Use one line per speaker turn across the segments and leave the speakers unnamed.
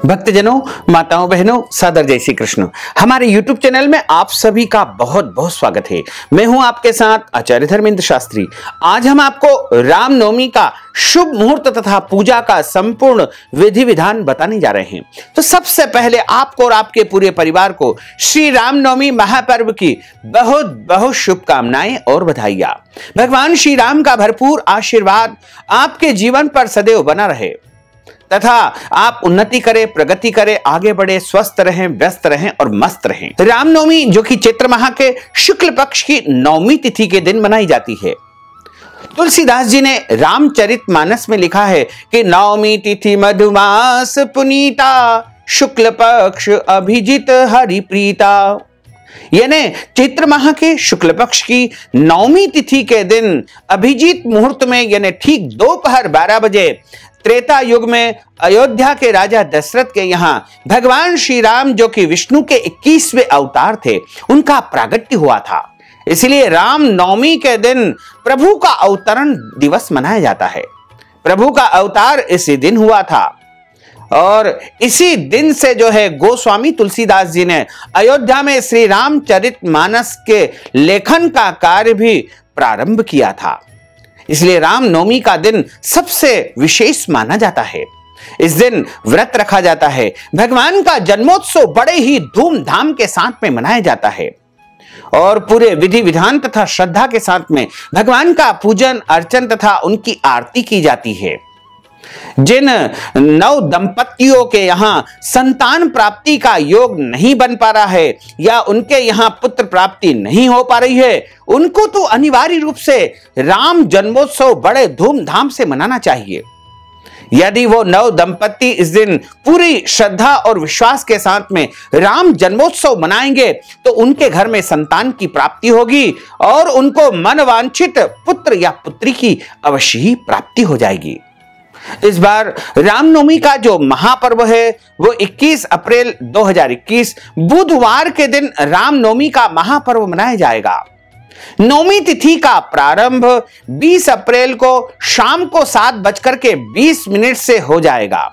भक्तजनों, माताओं, बहनों, सादर जय श्री कृष्ण। हमारे YouTube चैनल में आप सभी का बहुत बहुत स्वागत है। मैं हूं आपके साथ आचार्य धर्मेंद्र शास्त्री। आज हम आपको रामनवमी का शुभ मुहूर्त तथा पूजा का संपूर्ण विधि विधान बताने जा रहे हैं। तो सबसे पहले आपको और आपके पूरे परिवार को श्री रामनवमी महापर्व की बहुत बहुत शुभकामनाएं और बधाइयां। भगवान श्री राम का भरपूर आशीर्वाद आपके जीवन पर सदैव बना रहे तथा आप उन्नति करें, प्रगति करें, आगे बढ़े, स्वस्थ रहें, व्यस्त रहें और मस्त रहें। रामनवमी जो कि चैत्र माह के शुक्ल पक्ष की नवमी तिथि के दिन मनाई जाती है। तुलसीदास जी ने रामचरितमानस में लिखा है कि नवमी तिथि मधुमास पुनीता, शुक्ल पक्ष अभिजित हरि प्रीता। यानी चैत्र माह के शुक्ल पक्ष की नवमी तिथि के दिन अभिजीत मुहूर्त में यानी ठीक दोपहर 12 बजे त्रेता युग में अयोध्या के राजा दशरथ के यहाँ भगवान श्री राम जो कि विष्णु के 21वें अवतार थे, उनका प्रागट्य हुआ था। इसलिए राम नवमी के दिन प्रभु का अवतरण दिवस मनाया जाता है। प्रभु का अवतार इसी दिन हुआ था और इसी दिन से जो है गोस्वामी तुलसीदास जी ने अयोध्या में श्री रामचरितमानस के लेखन का कार्य भी प्रारंभ किया था। इसलिए रामनवमी का दिन सबसे विशेष माना जाता है। इस दिन व्रत रखा जाता है। भगवान का जन्मोत्सव बड़े ही धूमधाम के साथ में मनाया जाता है और पूरे विधि विधान तथा श्रद्धा के साथ में भगवान का पूजन अर्चन तथा उनकी आरती की जाती है। जिन नव दंपतियों के यहाँ संतान प्राप्ति का योग नहीं बन पा रहा है या उनके यहाँ पुत्र प्राप्ति नहीं हो पा रही है, उनको तो अनिवार्य रूप से राम जन्मोत्सव बड़े धूमधाम से मनाना चाहिए। यदि वो नव दंपति इस दिन पूरी श्रद्धा और विश्वास के साथ में राम जन्मोत्सव मनाएंगे तो उनके घर में संतान की प्राप्ति होगी और उनको मनवांछित पुत्र या पुत्री की अवश्य ही प्राप्ति हो जाएगी। इस बार रामनवमी का जो महापर्व है वो 21 अप्रैल 2021 बुधवार के दिन रामनवमी का महापर्व मनाया जाएगा। नवमी तिथि का प्रारंभ 20 अप्रैल को शाम को 7:20 से हो जाएगा,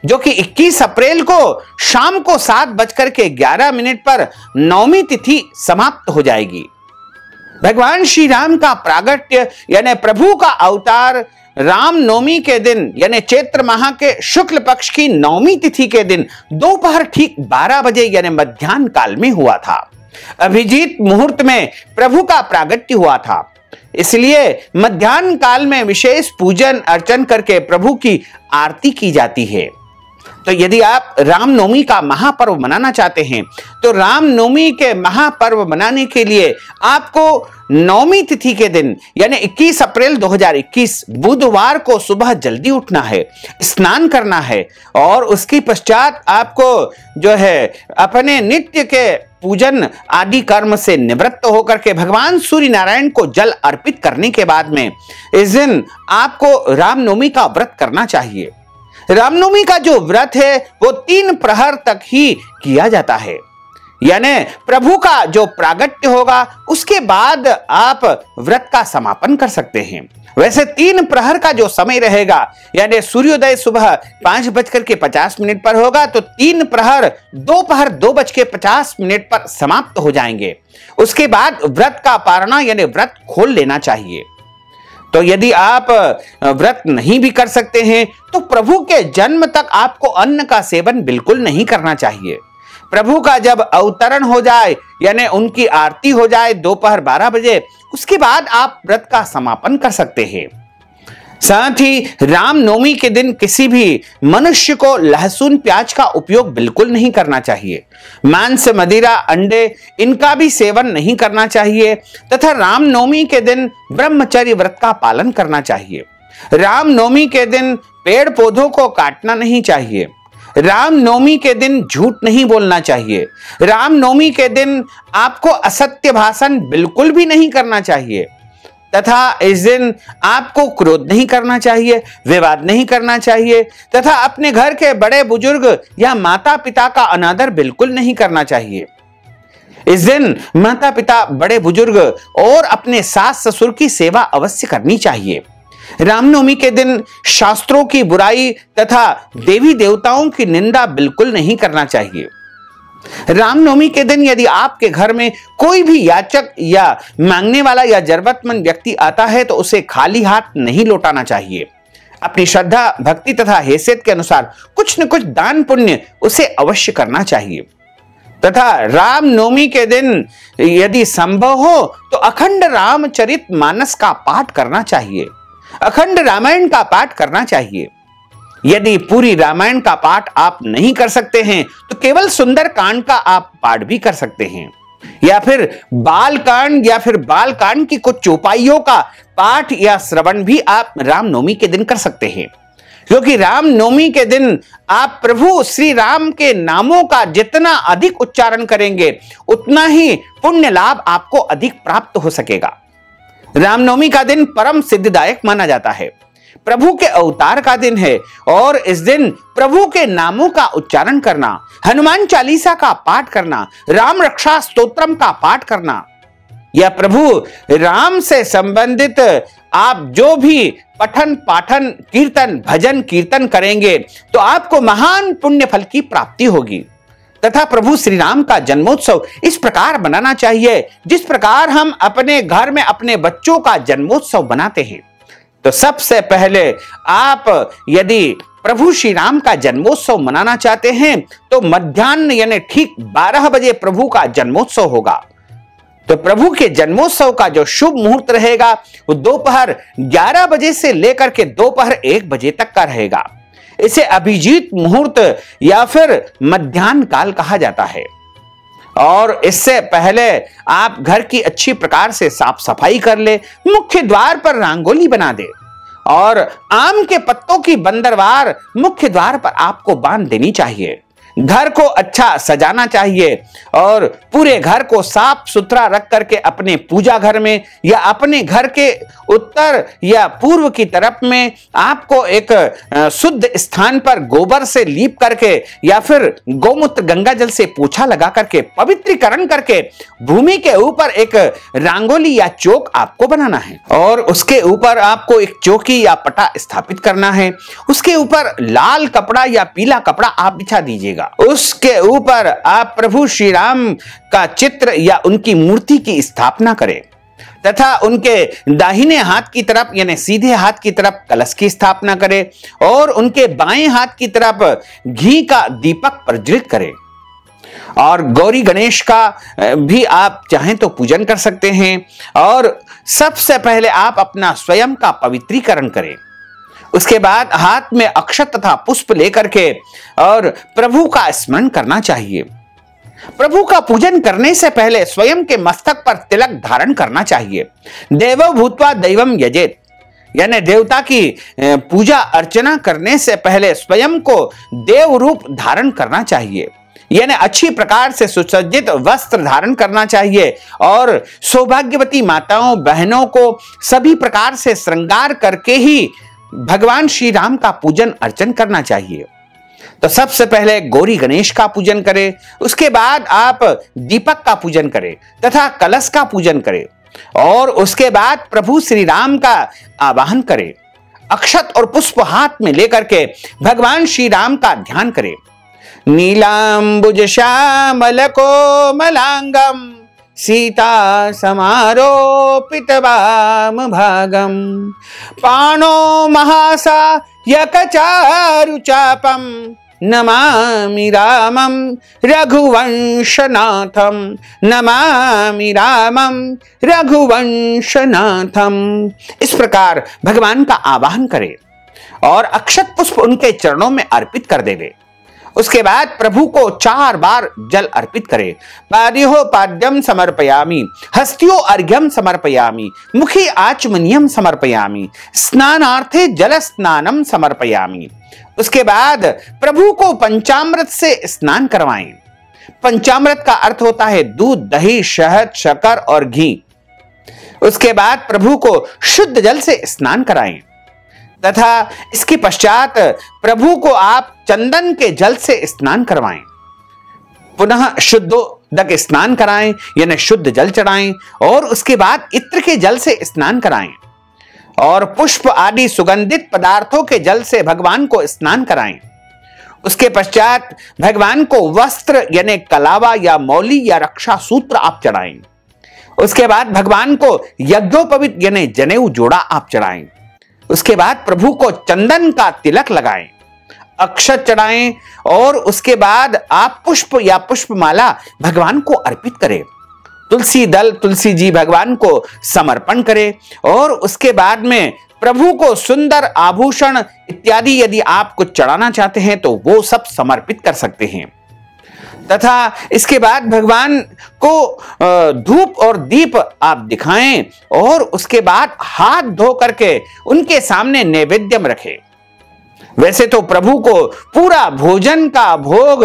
जो कि 21 अप्रैल को शाम को 7:11 पर नवमी तिथि समाप्त हो जाएगी। भगवान श्री राम का प्रागट्य यानी प्रभु का अवतार रामनवमी के दिन यानी चैत्र माह के शुक्ल पक्ष की नवमी तिथि के दिन दोपहर ठीक 12 बजे यानी मध्याह्न काल में हुआ था। अभिजीत मुहूर्त में प्रभु का प्रागट्य हुआ था। इसलिए मध्याह्न काल में विशेष पूजन अर्चन करके प्रभु की आरती की जाती है। तो यदि आप रामनवमी का महापर्व मनाना चाहते हैं तो रामनवमी के महापर्व मनाने के लिए आपको नवमी तिथि के दिन यानी 21 अप्रैल 2021 बुधवार को सुबह जल्दी उठना है, स्नान करना है और उसके पश्चात आपको जो है अपने नित्य के पूजन आदि कर्म से निवृत्त होकर के भगवान सूर्य नारायण को जल अर्पित करने के बाद में इस दिन आपको रामनवमी का व्रत करना चाहिए। रामनवमी का जो व्रत है वो 3 प्रहर तक ही किया जाता है, यानी प्रभु का जो प्रागट्य होगा उसके बाद आप व्रत का समापन कर सकते हैं। वैसे 3 प्रहर का जो समय रहेगा यानी सूर्योदय सुबह 5:50 पर होगा तो 3 प्रहर दोपहर 2:50 पर समाप्त हो जाएंगे। उसके बाद व्रत का पारणा यानी व्रत खोल लेना चाहिए। तो यदि आप व्रत नहीं भी कर सकते हैं तो प्रभु के जन्म तक आपको अन्न का सेवन बिल्कुल नहीं करना चाहिए। प्रभु का जब अवतरण हो जाए यानी उनकी आरती हो जाए दोपहर 12 बजे, उसके बाद आप व्रत का समापन कर सकते हैं। साथ ही रामनवमी के दिन किसी भी मनुष्य को लहसुन प्याज का उपयोग बिल्कुल नहीं करना चाहिए। मांस, मदिरा, अंडे इनका भी सेवन नहीं करना चाहिए तथा रामनवमी के दिन ब्रह्मचर्य व्रत का पालन करना चाहिए। रामनवमी के दिन पेड़ पौधों को काटना नहीं चाहिए। रामनवमी के दिन झूठ नहीं बोलना चाहिए। रामनवमी के दिन आपको असत्य भाषण बिल्कुल भी नहीं करना चाहिए तथा इस दिन आपको क्रोध नहीं करना चाहिए, विवाद नहीं करना चाहिए तथा अपने घर के बड़े बुजुर्ग या माता पिता का अनादर बिल्कुल नहीं करना चाहिए। इस दिन माता पिता, बड़े बुजुर्ग और अपने सास ससुर की सेवा अवश्य करनी चाहिए। रामनवमी के दिन शास्त्रों की बुराई तथा देवी देवताओं की निंदा बिल्कुल नहीं करना चाहिए। रामनवमी के दिन यदि आपके घर में कोई भी याचक या मांगने वाला या जरूरतमंद व्यक्ति आता है तो उसे खाली हाथ नहीं लौटाना चाहिए। अपनी श्रद्धा, भक्ति तथा हैसियत के अनुसार कुछ न कुछ दान पुण्य उसे अवश्य करना चाहिए। तथा रामनवमी के दिन यदि संभव हो तो अखंड रामचरित मानस का पाठ करना चाहिए, अखंड रामायण का पाठ करना चाहिए। यदि पूरी रामायण का पाठ आप नहीं कर सकते हैं तो केवल सुंदर कांड का आप पाठ भी कर सकते हैं, या फिर बाल कांड की कुछ चौपाइयों का पाठ या श्रवण भी आप रामनवमी के दिन कर सकते हैं। क्योंकि रामनवमी के दिन आप प्रभु श्री राम के नामों का जितना अधिक उच्चारण करेंगे उतना ही पुण्य लाभ आपको अधिक प्राप्त हो सकेगा। रामनवमी का दिन परम सिद्धिदायक माना जाता है। प्रभु के अवतार का दिन है और इस दिन प्रभु के नामों का उच्चारण करना, हनुमान चालीसा का पाठ करना, राम रक्षा स्तोत्रम का पाठ करना या प्रभु राम से संबंधित आप जो भी पठन पाठन कीर्तन भजन कीर्तन करेंगे तो आपको महान पुण्य फल की प्राप्ति होगी। तथा प्रभु श्री राम का जन्मोत्सव इस प्रकार बनाना चाहिए जिस प्रकार हम अपने घर में अपने बच्चों का जन्मोत्सव बनाते हैं। तो सबसे पहले आप यदि प्रभु श्री राम का जन्मोत्सव मनाना चाहते हैं तो मध्याह्न यानी ठीक 12 बजे प्रभु का जन्मोत्सव होगा। तो प्रभु के जन्मोत्सव का जो शुभ मुहूर्त रहेगा वो दोपहर 11 बजे से लेकर के दोपहर 1 बजे तक का रहेगा। इसे अभिजीत मुहूर्त या फिर मध्याह्न काल कहा जाता है। और इससे पहले आप घर की अच्छी प्रकार से साफ सफाई कर ले, मुख्य द्वार पर रंगोली बना दे और आम के पत्तों की बंदरवार मुख्य द्वार पर आपको बांध देनी चाहिए। घर को अच्छा सजाना चाहिए और पूरे घर को साफ सुथरा रख करके अपने पूजा घर में या अपने घर के उत्तर या पूर्व की तरफ में आपको एक शुद्ध स्थान पर गोबर से लीप करके या फिर गोमूत्र गंगा जल से पोछा लगा करके पवित्रीकरण करके भूमि के ऊपर एक रंगोली या चौक आपको बनाना है और उसके ऊपर आपको एक चौकी या पटा स्थापित करना है। उसके ऊपर लाल कपड़ा या पीला कपड़ा आप बिछा दीजिएगा। उसके ऊपर आप प्रभु श्री राम का चित्र या उनकी मूर्ति की स्थापना करें तथा उनके दाहिने हाथ की तरफ यानी सीधे हाथ की तरफ कलश की स्थापना करें और उनके बाएं हाथ की तरफ घी का दीपक प्रज्वलित करें। और गौरी गणेश का भी आप चाहें तो पूजन कर सकते हैं। और सबसे पहले आप अपना स्वयं का पवित्रीकरण करें। उसके बाद हाथ में अक्षत तथा पुष्प लेकर के और प्रभु का स्मरण करना चाहिए। प्रभु का पूजन करने से पहले स्वयं के मस्तक पर तिलक धारण करना चाहिए। देवो भूत्वा दैवम यजेत यानी देवता की पूजा अर्चना करने से पहले स्वयं को देव रूप धारण करना चाहिए, यानी अच्छी प्रकार से सुसज्जित वस्त्र धारण करना चाहिए और सौभाग्यवती माताओं बहनों को सभी प्रकार से श्रृंगार करके ही भगवान श्री राम का पूजन अर्चन करना चाहिए। तो सबसे पहले गौरी गणेश का पूजन करें, उसके बाद आप दीपक का पूजन करें तथा कलश का पूजन करें और उसके बाद प्रभु श्री राम का आवाहन करें। अक्षत और पुष्प हाथ में लेकर के भगवान श्री राम का ध्यान करें। नीलांबुज श्यामल कोमलांगम सीता समारोपित वाम भागम पाणो महासा यकचारु चापम नमामि रामं रघुवंशनाथम नमामि रामं रघुवंशनाथम। इस प्रकार भगवान का आवाहन करें और अक्षत पुष्प उनके चरणों में अर्पित कर देवे। उसके बाद प्रभु को 4 बार जल अर्पित करें। पाद्यो पाद्यम समर्पयामि, हस्त्यो अर्घ्यम समर्पयामि, मुखी आचमनीयम समर्पयामि, स्नानार्थे जल स्नानम समर्पयामि। उसके बाद प्रभु को पंचामृत से स्नान करवाएं। पंचामृत का अर्थ होता है दूध, दही, शहद, शक्कर और घी। उसके बाद प्रभु को शुद्ध जल से स्नान कराएं तथा इसके पश्चात प्रभु को आप चंदन के जल से स्नान करवाएं। पुनः शुद्धोदक स्नान कराएं यानी शुद्ध जल चढ़ाएं और उसके बाद इत्र के जल से स्नान कराएं और पुष्प आदि सुगंधित पदार्थों के जल से भगवान को स्नान कराएं। उसके पश्चात भगवान को वस्त्र यानी कलावा या मौली या रक्षा सूत्र आप चढ़ाएं। उसके बाद भगवान को यज्ञोपवीत यानी जनेऊ जोड़ा आप चढ़ाएं। उसके बाद प्रभु को चंदन का तिलक लगाएं, अक्षत चढ़ाएं और उसके बाद आप पुष्प या पुष्पमाला भगवान को अर्पित करें। तुलसी दल, तुलसी जी भगवान को समर्पण करें और उसके बाद में प्रभु को सुंदर आभूषण इत्यादि यदि आप कुछ चढ़ाना चाहते हैं तो वो सब समर्पित कर सकते हैं। तथा इसके बाद भगवान को धूप और दीप आप दिखाएं और उसके बाद हाथ धो करके उनके सामने नैवेद्यम रखें। वैसे तो प्रभु को पूरा भोजन का भोग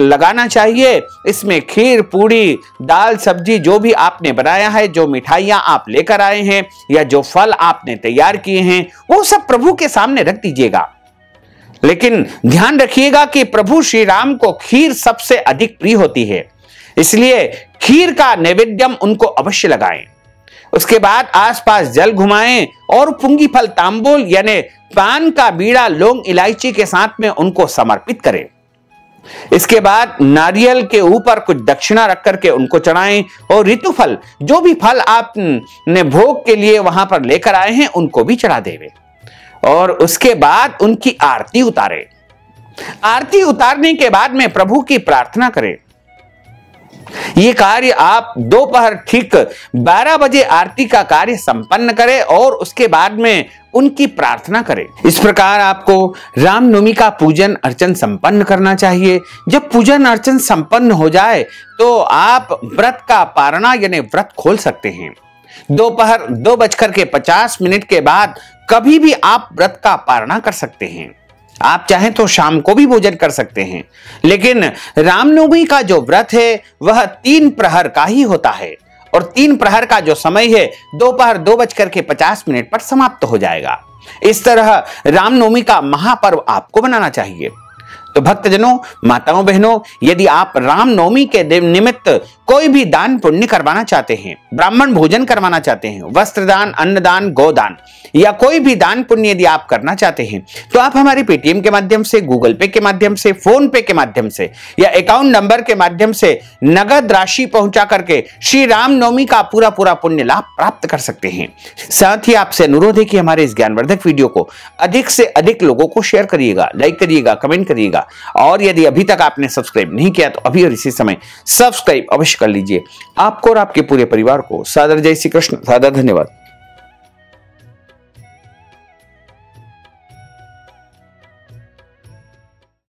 लगाना चाहिए। इसमें खीर, पूड़ी, दाल, सब्जी जो भी आपने बनाया है, जो मिठाइयां आप लेकर आए हैं या जो फल आपने तैयार किए हैं, वो सब प्रभु के सामने रख दीजिएगा। लेकिन ध्यान रखिएगा कि प्रभु श्री राम को खीर सबसे अधिक प्रिय होती है, इसलिए खीर का नैवेद्यम उनको अवश्य लगाएं। उसके बाद आसपास जल घुमाएं और पुंगी फल तांबूल यानी पान का बीड़ा, लौंग, इलायची के साथ में उनको समर्पित करें। इसके बाद नारियल के ऊपर कुछ दक्षिणा रख करके उनको चढ़ाएं और ऋतुफल, जो भी फल आपने भोग के लिए वहां पर लेकर आए हैं, उनको भी चढ़ा देवे और उसके बाद उनकी आरती उतारें। आरती उतारने के बाद में प्रभु की प्रार्थना करें। ये कार्य आप दोपहर ठीक 12 बजे आरती का कार्य संपन्न करें और उसके बाद में उनकी प्रार्थना करें। इस प्रकार आपको रामनवमी का पूजन अर्चन संपन्न करना चाहिए। जब पूजन अर्चन संपन्न हो जाए तो आप व्रत का पारणा यानी व्रत खोल सकते हैं। दोपहर 2:50 के बाद कभी भी आप व्रत का पारणा कर सकते हैं। आप चाहें तो शाम को भी भोजन कर सकते हैं, लेकिन रामनवमी का जो व्रत है वह 3 प्रहर का ही होता है और 3 प्रहर का जो समय है दोपहर 2:50 पर समाप्त हो जाएगा। इस तरह रामनवमी का महापर्व आपको बनाना चाहिए। तो भक्तजनों, माताओं, बहनों, यदि आप रामनवमी के निमित्त कोई भी दान पुण्य करवाना चाहते हैं, ब्राह्मण भोजन करवाना चाहते हैं, वस्त्रदान, अन्नदान, गोदान या कोई भी दान पुण्य यदि आप करना चाहते हैं, तो आप हमारे पेटीएम के माध्यम से, गूगल पे के माध्यम से, फोन पे के माध्यम से या अकाउंट नंबर के माध्यम से नगद राशि पहुंचा करके श्री रामनवमी का पूरा पुण्य लाभ प्राप्त कर सकते हैं। साथ ही आपसे अनुरोध है कि हमारे इस ज्ञानवर्धक वीडियो को अधिक से अधिक लोगों को शेयर करिएगा, लाइक करिएगा, कमेंट करिएगा और यदि अभी तक आपने सब्सक्राइब नहीं किया तो अभी और इसी समय सब्सक्राइब अवश्य कर लीजिए। आपको और आपके पूरे परिवार को सादर जय श्री कृष्ण, सादर धन्यवाद।